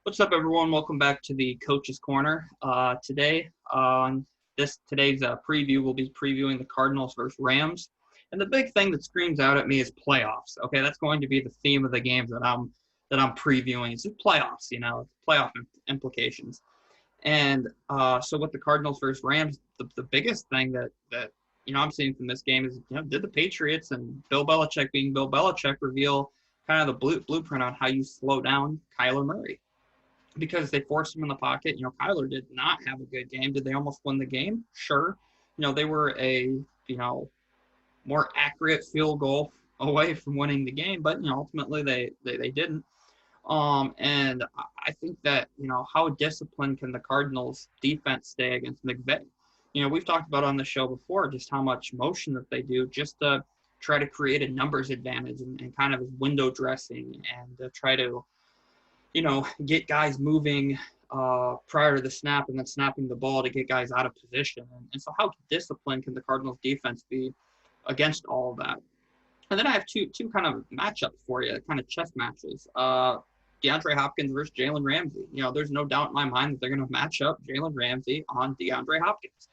What's up, everyone? Welcome back to the Coach's Corner. Today, on today's preview, we'll be previewing the Cardinals versus Rams. And the big thing that screams out at me is playoffs. Okay, that's going to be the theme of the games that I'm previewing. It's just playoffs, playoff implications. And so with the Cardinals versus Rams, the biggest thing that I'm seeing from this game is did the Patriots and Bill Belichick being Bill Belichick reveal kind of the blueprint on how you slow down Kyler Murray? Because they forced him in the pocket. Kyler did not have a good game. Did they almost win the game? Sure. They were a, more accurate field goal away from winning the game, but, ultimately they didn't. And I think that, how disciplined can the Cardinals defense stay against McVay? We've talked about on the show before just how much motion that they do just to try to create a numbers advantage and kind of window dressing and to try to, get guys moving prior to the snap and then snapping the ball to get guys out of position. And so how disciplined can the Cardinals defense be against all of that? And then I have two kind of matchups for you, kind of chess matches. DeAndre Hopkins versus Jalen Ramsey. There's no doubt in my mind that they're going to match up Jalen Ramsey on DeAndre Hopkins.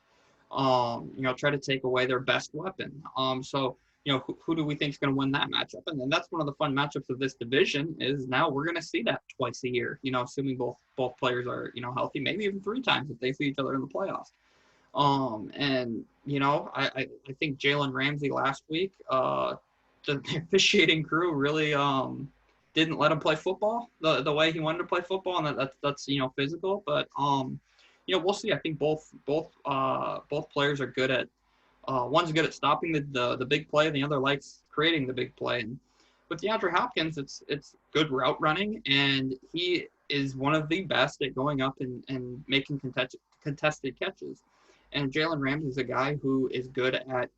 Try to take away their best weapon. Who do we think is going to win that matchup? And then that's one of the fun matchups of this division is now we're going to see that twice a year, assuming both players are, healthy, maybe even three times if they see each other in the playoffs. I think Jalen Ramsey last week, the officiating crew really didn't let him play football the way he wanted to play football, and that's physical. But we'll see. I think both players are good at. One's good at stopping the big play, and the other likes creating the big play. And with DeAndre Hopkins, it's good route running, and he is one of the best at going up and making contested catches. And Jalen Ramsey is a guy who is good at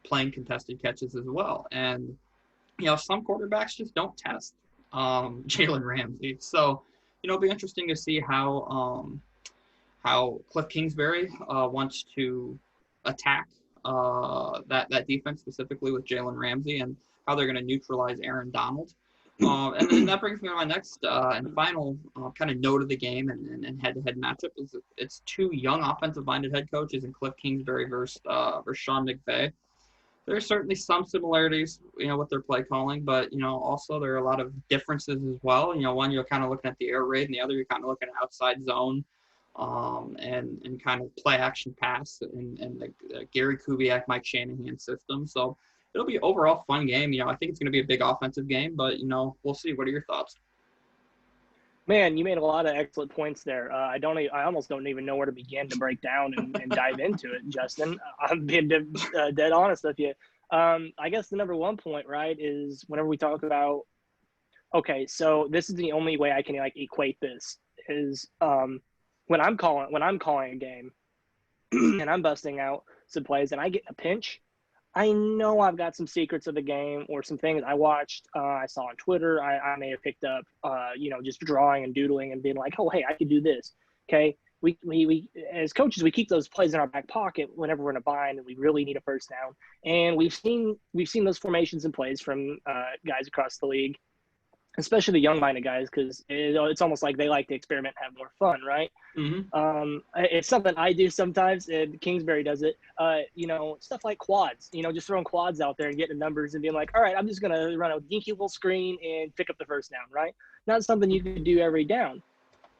playing contested catches as well. And some quarterbacks just don't test Jalen Ramsey. So it'll be interesting to see how Cliff Kingsbury wants to attack that defense specifically with Jalen Ramsey and how they're going to neutralize Aaron Donald. And then that brings me to my next and final kind of note of the game and head-to-head matchup is it's two young offensive-minded head coaches in Cliff Kingsbury versus Sean McVay. There are certainly some similarities, with their play calling, but, also there are a lot of differences as well. One, you're kind of looking at the air raid, and the other, you're kind of looking at outside zone and kind of play action pass and the Gary Kubiak, Mike Shanahan system. So it'll be overall fun game. I think it's going to be a big offensive game, but, we'll see. What are your thoughts? Man, you made a lot of excellent points there. I almost don't even know where to begin to break down and dive into it, Justin. I'm being dead honest with you. I guess the number one point, right, is whenever we talk about, okay, so this is the only way I can equate this is when I'm calling a game and I'm busting out some plays and I get a pinch, I know I've got some secrets of the game or some things I watched, I saw on Twitter. I may have picked up, just drawing and doodling and being like, oh, hey, I could do this. Okay. We as coaches, we keep those plays in our back pocket whenever we're in a bind and we really need a first down. And we've seen those formations and plays from guys across the league, especially the young-minded guys, because it's almost like they like to experiment and have more fun, right? Mm-hmm. It's something I do sometimes, and Kingsbury does it. Stuff like quads, just throwing quads out there and getting the numbers and being like, all right, I'm just going to run a dinky little screen and pick up the first down, right? Not something you can do every down.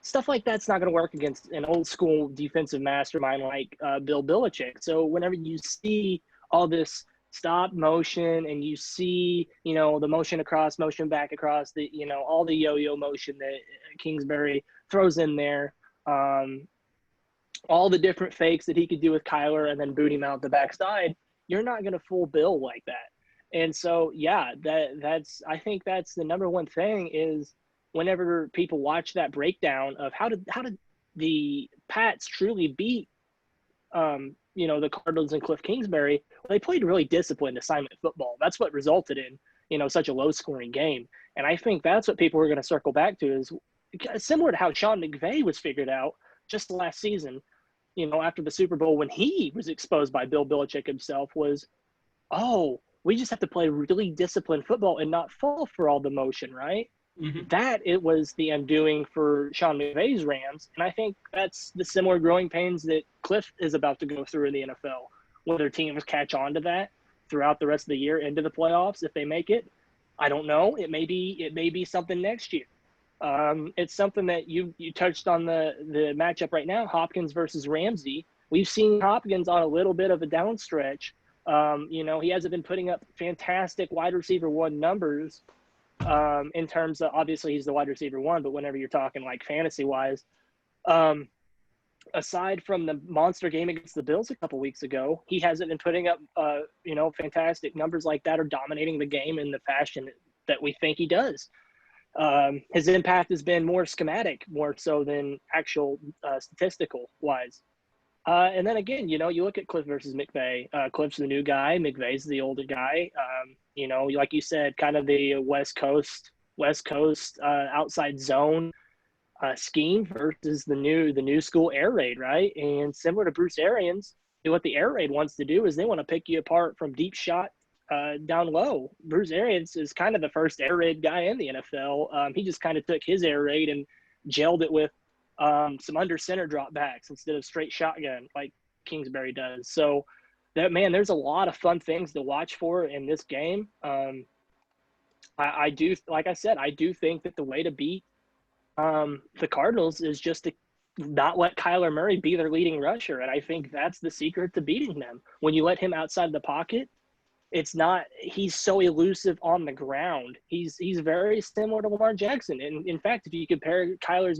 Stuff like that's not going to work against an old-school defensive mastermind like Bill Belichick. So whenever you see all this stop motion and you see, the motion across, motion back across, the, all the yo-yo motion that Kingsbury throws in there, all the different fakes that he could do with Kyler and then boot him out the backside, you're not going to fool Bill like that. And so, yeah, I think that's the number one thing is whenever people watch that breakdown of how did the Pats truly beat the Cardinals and Cliff Kingsbury, they played really disciplined assignment football. That's what resulted in, such a low-scoring game. And I think that's what people are going to circle back to is similar to how Sean McVay was figured out just last season, after the Super Bowl when he was exposed by Bill Belichick himself was, we just have to play really disciplined football and not fall for all the motion, right? Mhm. That it was the undoing for Sean McVay's Rams, and I think that's the similar growing pains that Cliff is about to go through in the NFL. Whether teams catch on to that throughout the rest of the year into the playoffs, if they make it, I don't know. It may be something next year. It's something that you touched on the matchup right now, Hopkins versus Ramsey. We've seen Hopkins on a little bit of a down stretch. He hasn't been putting up fantastic wide receiver one numbers in terms of, obviously he's the wide receiver one, but whenever you're talking like fantasy wise, um, aside from the monster game against the Bills a couple weeks ago, he hasn't been putting up fantastic numbers like that or dominating the game in the fashion that we think he does. His impact has been more schematic, more so than actual statistical wise. And then again, you look at Cliff versus McVay. Cliff's the new guy, McVay's the older guy. Like you said, kind of the West Coast outside zone scheme versus the new school air raid, right? And similar to Bruce Arians, what the air raid wants to do is they want to pick you apart from deep shot down low. Bruce Arians is kind of the first air raid guy in the NFL. He just kind of took his air raid and gelled it with some under center drop backs instead of straight shotgun like Kingsbury does. So there's a lot of fun things to watch for in this game. I do, like I said, I do think that the way to beat the Cardinals is just to not let Kyler Murray be their leading rusher. And I think that's the secret to beating them. When you let him outside the pocket, he's so elusive on the ground. He's very similar to Lamar Jackson. And in fact, if you compare Kyler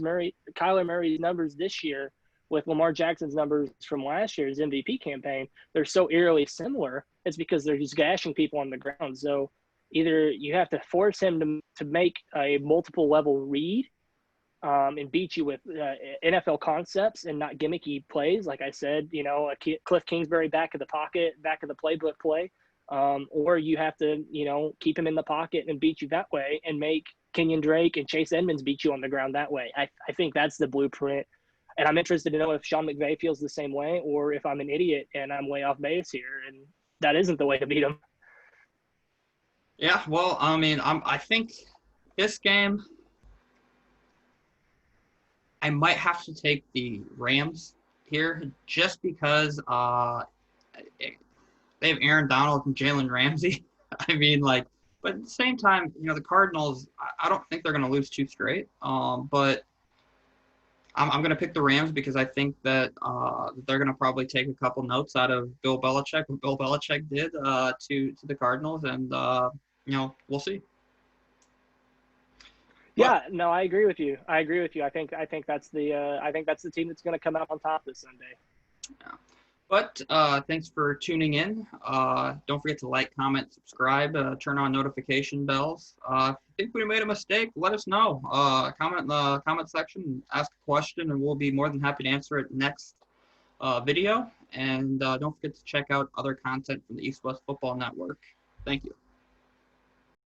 Murray's numbers this year with Lamar Jackson's numbers from last year's MVP campaign, they're so eerily similar. It's because they're just gashing people on the ground. So either you have to force him to make a multiple level read and beat you with NFL concepts and not gimmicky plays. Like I said, a Cliff Kingsbury back of the pocket, back of the playbook play. Or you have to, keep him in the pocket and beat you that way and make Kenyon Drake and Chase Edmonds beat you on the ground that way. I think that's the blueprint. And I'm interested to know if Sean McVay feels the same way or if I'm an idiot and I'm way off base here and that isn't the way to beat him. Yeah, well, I mean, I think this game, I might have to take the Rams here just because they have Aaron Donald and Jalen Ramsey. I mean, but at the same time, the Cardinals, I don't think they're going to lose two straight. But I'm going to pick the Rams because I think that they're going to probably take a couple notes out of Bill Belichick, what Bill Belichick did to the Cardinals, and we'll see. Yeah, no, I agree with you. I think that's the team that's going to come out on top this Sunday. Yeah. But thanks for tuning in. Don't forget to like, comment, subscribe, turn on notification bells. If you think we made a mistake, let us know. Comment in the comment section, ask a question, and we'll be more than happy to answer it next video. And don't forget to check out other content from the East West Football Network. Thank you.